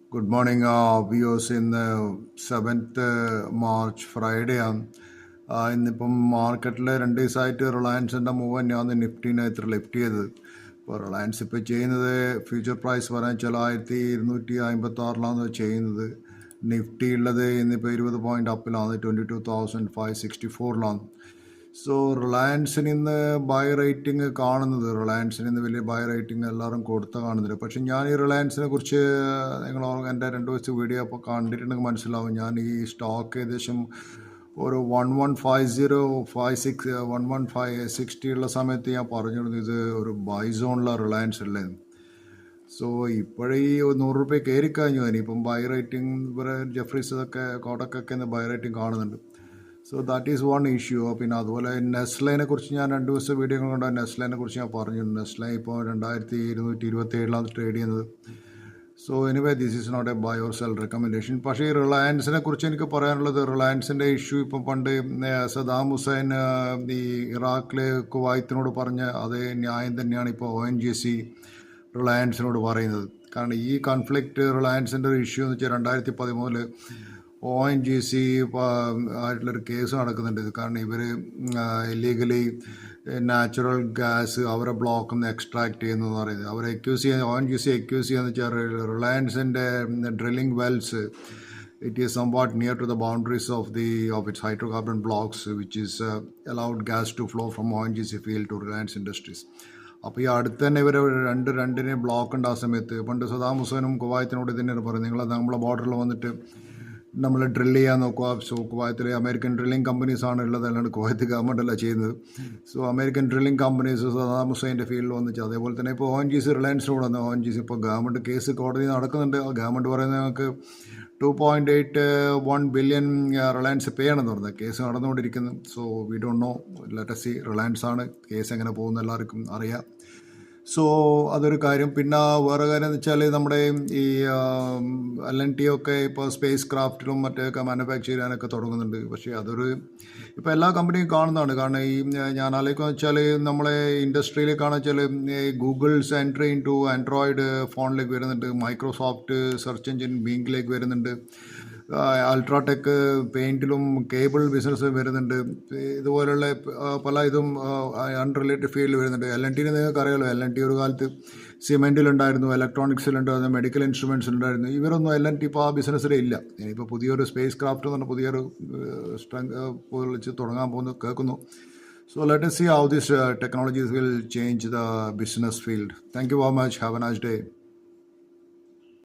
Good morning, viewers. In the 7th March Friday ആണ്. ഇന്നിപ്പം മാർക്കറ്റിൽ 2 ദിവസമായിട്ട് റിലയൻസിൻ്റെ മൂവ് തന്നെയാണ് നിഫ്റ്റീനകത്ത് ലിഫ്റ്റ് ചെയ്തത്. ഇപ്പോൾ റിലയൻസ് ഇപ്പോൾ ചെയ്യുന്നത് ഫ്യൂച്ചർ പ്രൈസ് പറയാൻ വെച്ചാൽ 1256 ചെയ്യുന്നത്. നിഫ്റ്റി ഉള്ളത് ഇന്നിപ്പോൾ 20 പോയിൻ്റ് അപ്പിലാണ്, 22,564 സോ റിലയൻസിന് ഇന്ന് ബൈ റേറ്റിംഗ് കാണുന്നത്, റിലയൻസിന് ഇന്ന് വലിയ ബൈ റേറ്റിംഗ് എല്ലാവരും കൊടുത്ത കാണുന്നില്ല. പക്ഷെ ഞാൻ ഈ റിലയൻസിനെ കുറിച്ച് നിങ്ങൾ എൻ്റെ 2 ദിവസം വീഡിയോ അപ്പോൾ കണ്ടിട്ടുണ്ടെങ്കിൽ മനസ്സിലാവും. ഞാൻ ഈ സ്റ്റോക്ക് ഏകദേശം ഒരു 115056 11560 ഉള്ള സമയത്ത് ഞാൻ പറഞ്ഞിരുന്നു ഇത് ഒരു ബൈ സോണിലാണ് റിലയൻസ് ഉള്ളത്. സോ ഇപ്പോഴീ 100 രൂപ കയറി കഴിഞ്ഞു. ഇനിയിപ്പം ബൈ റേറ്റിംഗ് ഇവരെ ജെഫ്രീസ് ഇതൊക്കെ കോട്ടക്കൊക്കെ ഇന്ന് ബൈ റേറ്റിംഗ് കാണുന്നുണ്ട്. So that is one issue. പിന്നെ അതുപോലെ നെസ്ലേനെ കുറിച്ച് ഞാൻ 2 ദിവസം വീഡിയോ കൊണ്ട് നെസ്ലേനെ കുറിച്ച് ഞാൻ പറഞ്ഞിരുന്നു. നെസ്ലെ ഇപ്പോൾ 2227 ട്രേഡ് ചെയ്യുന്നത്. So anyway this is not a buy or sell recommendation. പക്ഷേ ഈ റിലയൻസിനെ കുറിച്ച് എനിക്ക് പറയാനുള്ളത്, റിലയൻസിൻ്റെ ഇഷ്യൂ ഇപ്പം പണ്ട് സദാം ഹുസൈൻ ഈ ഇറാഖിലെ കുവൈത്തിനോട് പറഞ്ഞ അതേ ന്യായം തന്നെയാണ് ഇപ്പോൾ ONGC റിലയൻസിനോട് പറയുന്നത്. കാരണം ഈ കോൺഫ്ലിക്റ്റ് റിലയൻസിൻ്റെ ഒരു ഇഷ്യൂ എന്ന് വെച്ചാൽ 2013 ONGC ആയിട്ടുള്ളൊരു കേസ് നടക്കുന്നുണ്ട്. കാരണം ഇവർ ഇല്ലീഗലി നാച്ചുറൽ ഗ്യാസ് അവരെ ബ്ലോക്കിൽ നിന്ന് എക്സ്ട്രാക്ട് ചെയ്യുന്നതെന്ന് പറയുന്നത്. അവരെ അക്യൂസ് ചെയ്യുന്ന ONGC അക്യൂസ് ചെയ്യുന്ന വെച്ചാൽ റിലയൻസിൻ്റെ drilling wells it is somewhat near to the boundaries of its hydrocarbon blocks, which is allowed gas to flow from ONGC field to Reliance Industries. അപ്പോൾ ഈ അടുത്ത് തന്നെ ഇവർ രണ്ടിനെ ബ്ലോക്ക് ഉണ്ട്. ആ സമയത്ത് പണ്ട് സദാം ഹുസൈനും കുവൈത്തിനോട് തന്നെയാണ് പറയുന്നത്, നിങ്ങൾ നമ്മളെ ബോർഡറിൽ വന്നിട്ട് നമ്മൾ ഡ്രില്ല് ചെയ്യാൻ നോക്കുക. സോ കുവൈത്തിലെ അമേരിക്കൻ ഡ്രില്ലിംഗ് കമ്പനീസാണ് ഉള്ളത്, അല്ലാണ്ട് കുവൈത്ത് ഗവൺമെൻറ് അല്ല ചെയ്യുന്നത്. സോ അമേരിക്കൻ ഡ്രില്ലിംഗ് കമ്പനീസ് സദാം ഹുസൈൻ്റെ ഫീൽഡിൽ വന്നിട്ട് അതേപോലെ തന്നെ ഇപ്പോൾ ONGC റിലയൻസിനോട് വന്നു. ONGC ഇപ്പോൾ ഗവൺമെൻറ് കേസ് കോടതി നടക്കുന്നുണ്ട്. ഗവൺമെൻറ് പറയുന്നത് ഞങ്ങൾക്ക് 2.81 ബില്യൺ റിലയൻസ് പേ ആണെന്ന് പറഞ്ഞത്. കേസ് നടന്നുകൊണ്ടിരിക്കുന്നു. So we don't know, let us see. Reliance ആണ്, കേസ് എങ്ങനെ പോകുന്ന എല്ലാവർക്കും അറിയാം. സോ അതൊരു കാര്യം. പിന്നെ വേറെ കാര്യം എന്ന് വെച്ചാൽ നമ്മുടെ ഈ LNT ഒക്കെ ഇപ്പോൾ സ്പേസ് ക്രാഫ്റ്റിലും മറ്റൊക്കെ മാനുഫാക്ചർ ചെയ്യാനൊക്കെ തുടങ്ങുന്നുണ്ട്. പക്ഷേ അതൊരു ഇപ്പോൾ എല്ലാ കമ്പനിയും കാണുന്നതാണ്. കാരണം ഈ ഞാൻ ആലോചിക്കുക വെച്ചാൽ നമ്മളെ ഇൻഡസ്ട്രിയിലേക്കാണെന്ന് വെച്ചാൽ Google's entry into Android ഫോണിലേക്ക് വരുന്നുണ്ട്, മൈക്രോസോഫ്റ്റ് സെർച്ച് എഞ്ചിൻ ബിങ്ങിലേക്ക് വരുന്നുണ്ട്, അൾട്രാടെക് പെയിൻറ്റിലും കേബിൾ ബിസിനസ് വരുന്നുണ്ട്. ഇതുപോലുള്ള പല ഇതും അൺറിലേറ്റഡ് ഫീൽഡിൽ വരുന്നുണ്ട്. LNT നിങ്ങൾക്ക് അറിയാമല്ലോ, LNT ഒരു കാലത്ത് സിമെൻറ്റിലുണ്ടായിരുന്നു, ഇലക്ട്രോണിക്സിലുണ്ടായിരുന്നു, മെഡിക്കൽ ഇൻസ്ട്രുമെൻറ്റ്സിലുണ്ടായിരുന്നു. ഇവരൊന്നും LNT ഇപ്പോൾ ആ ബിസിനസ്സിലേ ഇല്ല. ഇനിയിപ്പോൾ പുതിയൊരു സ്പേസ് ക്രാഫ്റ്റ് എന്ന് പറഞ്ഞാൽ പുതിയൊരു വിളിച്ച് തുടങ്ങാൻ പോകുന്നു കേൾക്കുന്നു. So let us see how these technologies will change the business field. Thank you very much. Have a nice day.